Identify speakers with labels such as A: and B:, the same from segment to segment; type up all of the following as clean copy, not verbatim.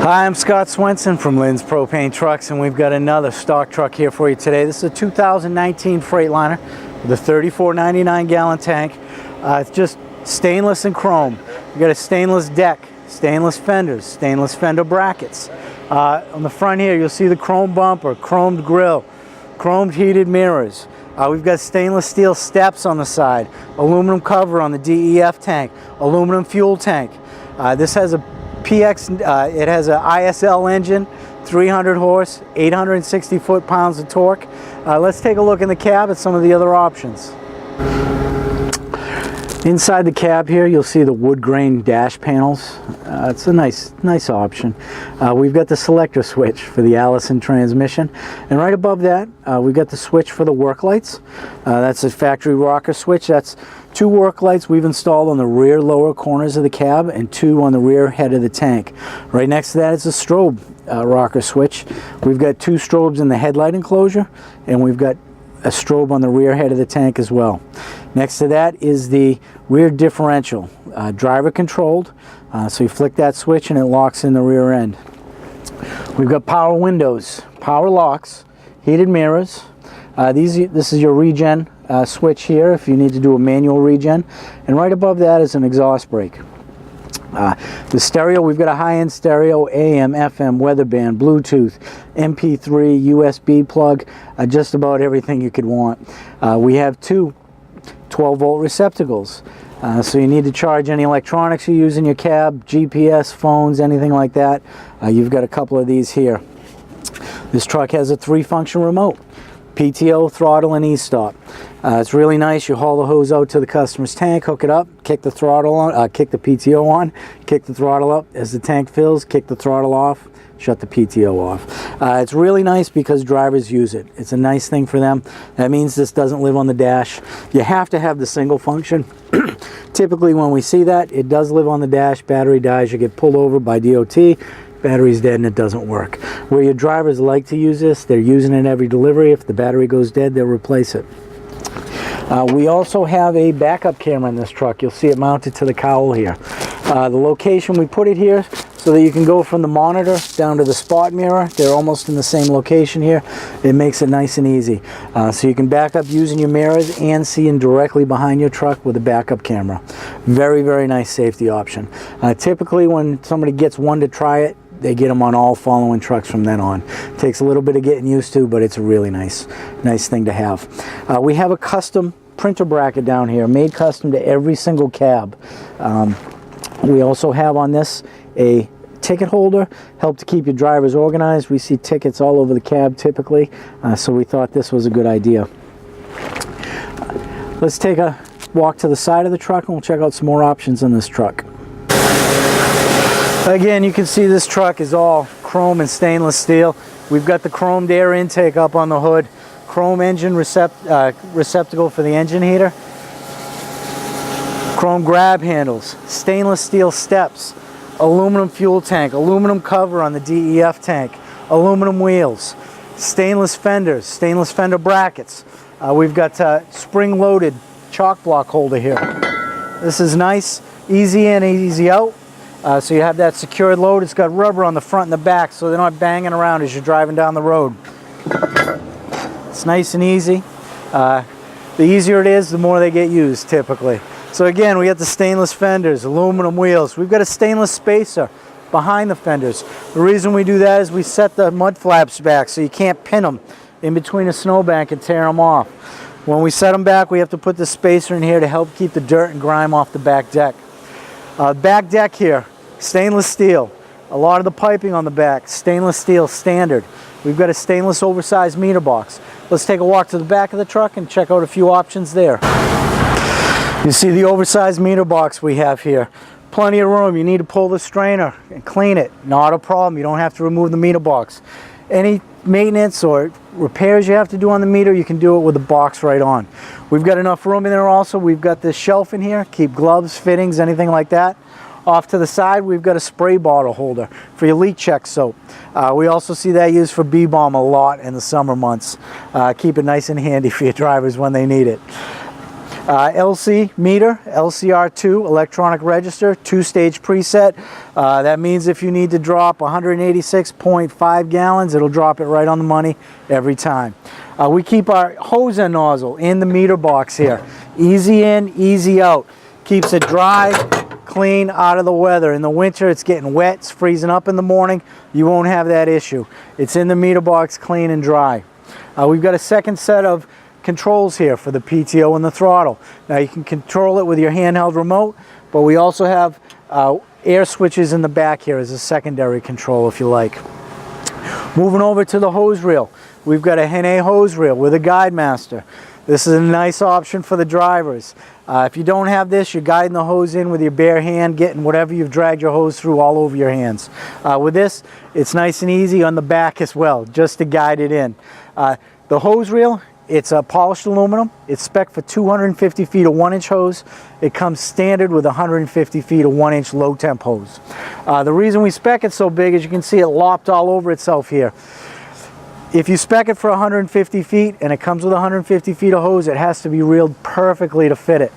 A: Hi, I'm Scott Swenson from Lynn's Propane Trucks, and we've got another stock truck here for you today. This is a 2019 Freightliner with a 3499 gallon tank. It's just stainless and chrome. We've got a stainless deck, stainless fenders, stainless fender brackets. On the front here, you'll see the chrome bumper, chromed grille, chromed heated mirrors. We've got stainless steel steps on the side, aluminum cover on the DEF tank, aluminum fuel tank. This has a PX, it has an ISL engine, 300 horse, 860 foot-pounds of torque. Let's take a look in the cab at some of the other options. Inside the cab here, you'll see the wood grain dash panels. It's a nice option. We've got the selector switch for the Allison transmission, and right above that, we've got the switch for the work lights. That's a factory rocker switch. That's 2 work lights we've installed on the rear lower corners of the cab and 2 on the rear head of the tank. Right next to that is a strobe rocker switch. We've got 2 strobes in the headlight enclosure, and we've got a strobe on the rear head of the tank as well. Next to that is the rear differential, driver controlled, so you flick that switch and it locks in the rear end. We've got power windows, power locks, heated mirrors. This is your regen switch here if you need to do a manual regen, and right above that is an exhaust brake. The stereo, we've got a high-end stereo, AM, FM, weather band, Bluetooth, MP3, USB plug, just about everything you could want. We have 2 12-volt receptacles, so you need to charge any electronics you use in your cab, GPS, phones, anything like that. You've got a couple of these here. This truck has a 3-function remote. PTO, throttle, and e-stop. It's really nice. You haul the hose out to the customer's tank, hook it up, kick the throttle on, kick the PTO on, kick the throttle up. As the tank fills, kick the throttle off, shut the PTO off. It's really nice because drivers use it. It's a nice thing for them. That means this doesn't live on the dash. You have to have the single function. Typically when we see that, it does live on the dash. Battery dies, you get pulled over by DOT. Battery's dead and it doesn't work. Where your drivers like to use this, they're using it every delivery. If the battery goes dead, they'll replace it. We also have a backup camera in this truck. You'll see it mounted to the cowl here. The location we put it here so that you can go from the monitor down to the spot mirror. They're almost in the same location here. It makes it nice and easy. So you can back up using your mirrors and seeing directly behind your truck with a backup camera. Very, very nice safety option. Typically when somebody gets one to try it, they get them on all following trucks from then on. Takes a little bit of getting used to, but it's a really nice thing to have. We have a custom printer bracket down here, made custom to every single cab. We also have on this a ticket holder, help to keep your drivers organized. We see tickets all over the cab typically, so we thought this was a good idea. Let's take a walk to the side of the truck and we'll check out some more options on this truck. Again, you can see this truck is all chrome and stainless steel. We've got the chromed air intake up on the hood, chrome engine receptacle for the engine heater, chrome grab handles, stainless steel steps, aluminum fuel tank, aluminum cover on the DEF tank, aluminum wheels, stainless fenders, stainless fender brackets. We've got spring-loaded chalk block holder here. This is nice, easy in, easy out. So you have that secured load. It's got rubber on the front and the back so they're not banging around as you're driving down the road. It's nice and easy. The easier it is, the more they get used typically. So again, we got the stainless fenders, aluminum wheels. We've got a stainless spacer behind the fenders. The reason we do that is we set the mud flaps back so you can't pin them in between a snowbank and tear them off. When we set them back, we have to put the spacer in here to help keep the dirt and grime off the back deck. Back deck here, stainless steel. A lot of the piping on the back, stainless steel standard. We've got a stainless oversized meter box. Let's take a walk to the back of the truck and check out a few options there. You see the oversized meter box we have here. Plenty of room. You need to pull the strainer and clean it. Not a problem. You don't have to remove the meter box. Any maintenance or repairs you have to do on the meter, you can do it with the box right on. We've got enough room in there also. We've got this shelf in here, keep gloves, fittings, anything like that. Off to the side, we've got a spray bottle holder for your leak check soap. We also see that used for bee balm a lot in the summer months. Keep it nice and handy for your drivers when they need it. LC meter, LCR2, electronic register, 2-stage preset. That means if you need to drop 186.5 gallons, it'll drop it right on the money every time. We keep our hose end nozzle in the meter box here. Easy in, easy out. Keeps it dry, clean, out of the weather. In the winter, it's getting wet, it's freezing up in the morning. You won't have that issue. It's in the meter box, clean and dry. We've got a second set of controls here for the PTO and the throttle. Now you can control it with your handheld remote, but we also have air switches in the back here as a secondary control if you like. Moving over to the hose reel, we've got a Henne hose reel with a guide master. This is a nice option for the drivers. If you don't have this, you're guiding the hose in with your bare hand, getting whatever you've dragged your hose through all over your hands. With this, it's nice and easy on the back as well, just to guide it in. The hose reel, it's a polished aluminum. It's spec'd for 250 feet of 1-inch hose. It comes standard with 150 feet of 1-inch low temp hose. The reason we spec it so big is you can see it lopped all over itself here. If you spec it for 150 feet and it comes with 150 feet of hose, it has to be reeled perfectly to fit it.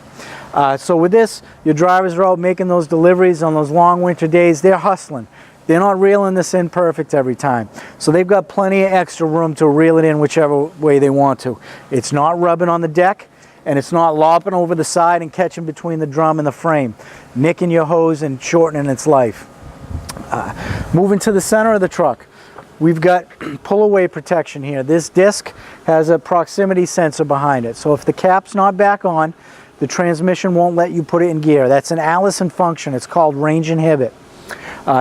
A: So with this, your drivers are out making those deliveries on those long winter days. They're hustling. They're not reeling this in perfect every time. So they've got plenty of extra room to reel it in whichever way they want to. It's not rubbing on the deck, and it's not lopping over the side and catching between the drum and the frame, nicking your hose and shortening its life. Moving to the center of the truck. We've got pull-away protection here. This disc has a proximity sensor behind it. So if the cap's not back on, the transmission won't let you put it in gear. That's an Allison function. It's called range inhibit.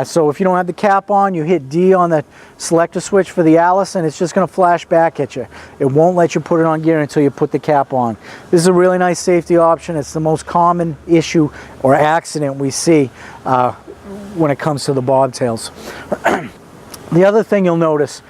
A: So if you don't have the cap on, you hit D on the selector switch for the Allison, it's just going to flash back at you. It won't let you put it on gear until you put the cap on. This is a really nice safety option. It's the most common issue or accident we see when it comes to the bobtails. The other thing you'll notice,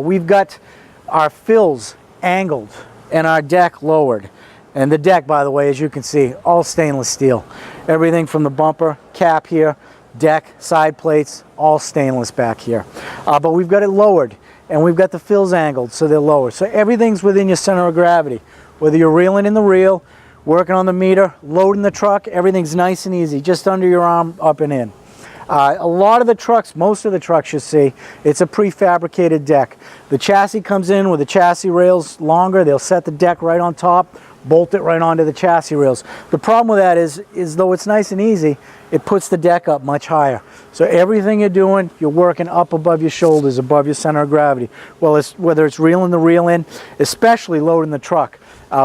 A: we've got our fills angled and our deck lowered. And the deck, by the way, as you can see, all stainless steel. Everything from the bumper, cap here, deck, side plates, all stainless back here. But we've got it lowered, and we've got the fills angled so they're lower. So everything's within your center of gravity. Whether you're reeling in the reel, working on the meter, loading the truck, everything's nice and easy, just under your arm, up and in. A lot of the trucks, most of the trucks you see, it's a prefabricated deck. The chassis comes in with the chassis rails longer. They'll set the deck right on top, bolt it right onto the chassis rails. The problem with that is though it's nice and easy, it puts the deck up much higher. So everything you're doing, you're working up above your shoulders, above your center of gravity. Well, whether it's reeling the reel in, especially loading the truck.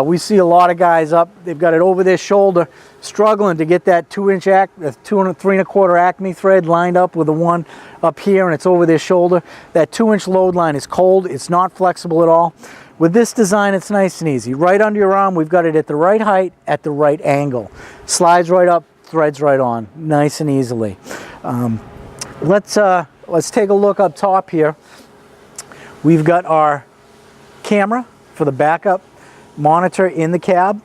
A: We see a lot of guys up, they've got it over their shoulder, struggling to get that 2-inch 3¼ Acme thread lined up with the one up here, and it's over their shoulder. That 2-inch load line is cold, it's not flexible at all. With this design, it's nice and easy. Right under your arm, we've got it at the right height, at the right angle. Slides right up, threads right on, nice and easily. Let's take a look up top here. We've got our camera for the backup monitor in the cab.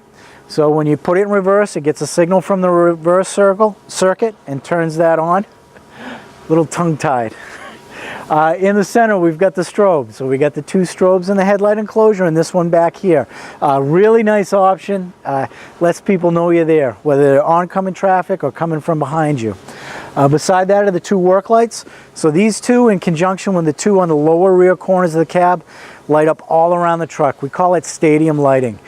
A: So when you put it in reverse, it gets a signal from the reverse circuit and turns that on. A little tongue-tied. In the center, we've got the strobe. So we got the 2 strobes in the headlight enclosure and this one back here. Really nice option. Lets people know you're there, whether they're oncoming traffic or coming from behind you. Beside that are the 2 work lights. So these 2, in conjunction with the 2 on the lower rear corners of the cab, light up all around the truck. We call it stadium lighting.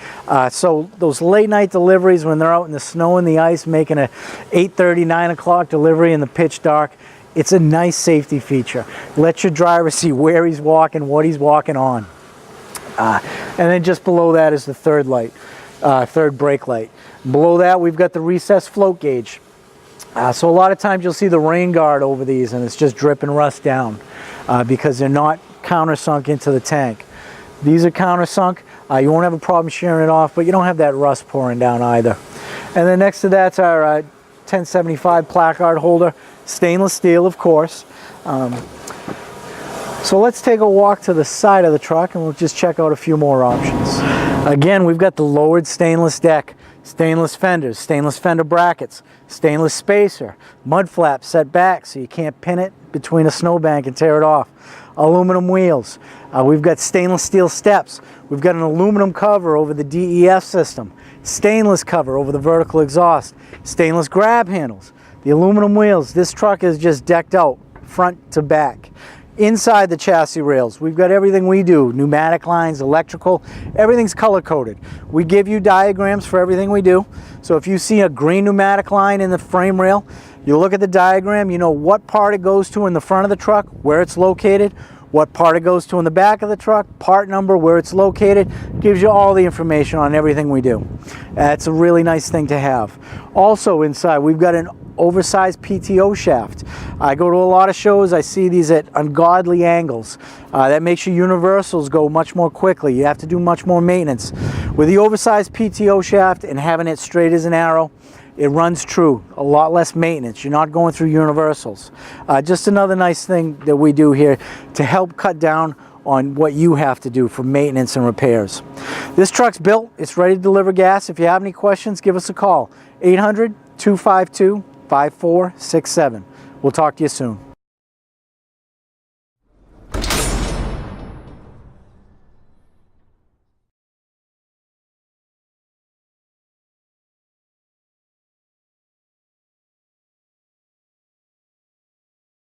A: So those late night deliveries when they're out in the snow and the ice making a 8:30, 9 o'clock delivery in the pitch dark, it's a nice safety feature. Let your driver see where he's walking, what he's walking on. And then just below that is the third light, third brake light. Below that we've got the recessed float gauge. So a lot of times you'll see the rain guard over these and it's just dripping rust down because they're not countersunk into the tank. These are countersunk. You won't have a problem shearing it off, but you don't have that rust pouring down either. And then next to that's our 1075 placard holder, stainless steel, of course. So let's take a walk to the side of the truck and we'll just check out a few more options. Again, we've got the lowered stainless deck, stainless fenders, stainless fender brackets, stainless spacer, mud flap set back so you can't pin it between a snowbank and tear it off. Aluminum wheels. We've got stainless steel steps. We've got an aluminum cover over the DEF system. Stainless cover over the vertical exhaust. Stainless grab handles. The aluminum wheels. This truck is just decked out front to back. Inside the chassis rails, we've got everything we do. Pneumatic lines, electrical, everything's color coded. We give you diagrams for everything we do. So if you see a green pneumatic line in the frame rail, you look at the diagram, you know what part it goes to in the front of the truck, where it's located, what part it goes to in the back of the truck, part number, where it's located. Gives you all the information on everything we do. It's a really nice thing to have. Also inside, we've got an oversized PTO shaft. I go to a lot of shows, I see these at ungodly angles. That makes your universals go much more quickly. You have to do much more maintenance. With the oversized PTO shaft and having it straight as an arrow, it runs true. A lot less maintenance. You're not going through universals. Just another nice thing that we do here to help cut down on what you have to do for maintenance and repairs. This truck's built. It's ready to deliver gas. If you have any questions, give us a call. 800-252-5467. We'll talk to you soon.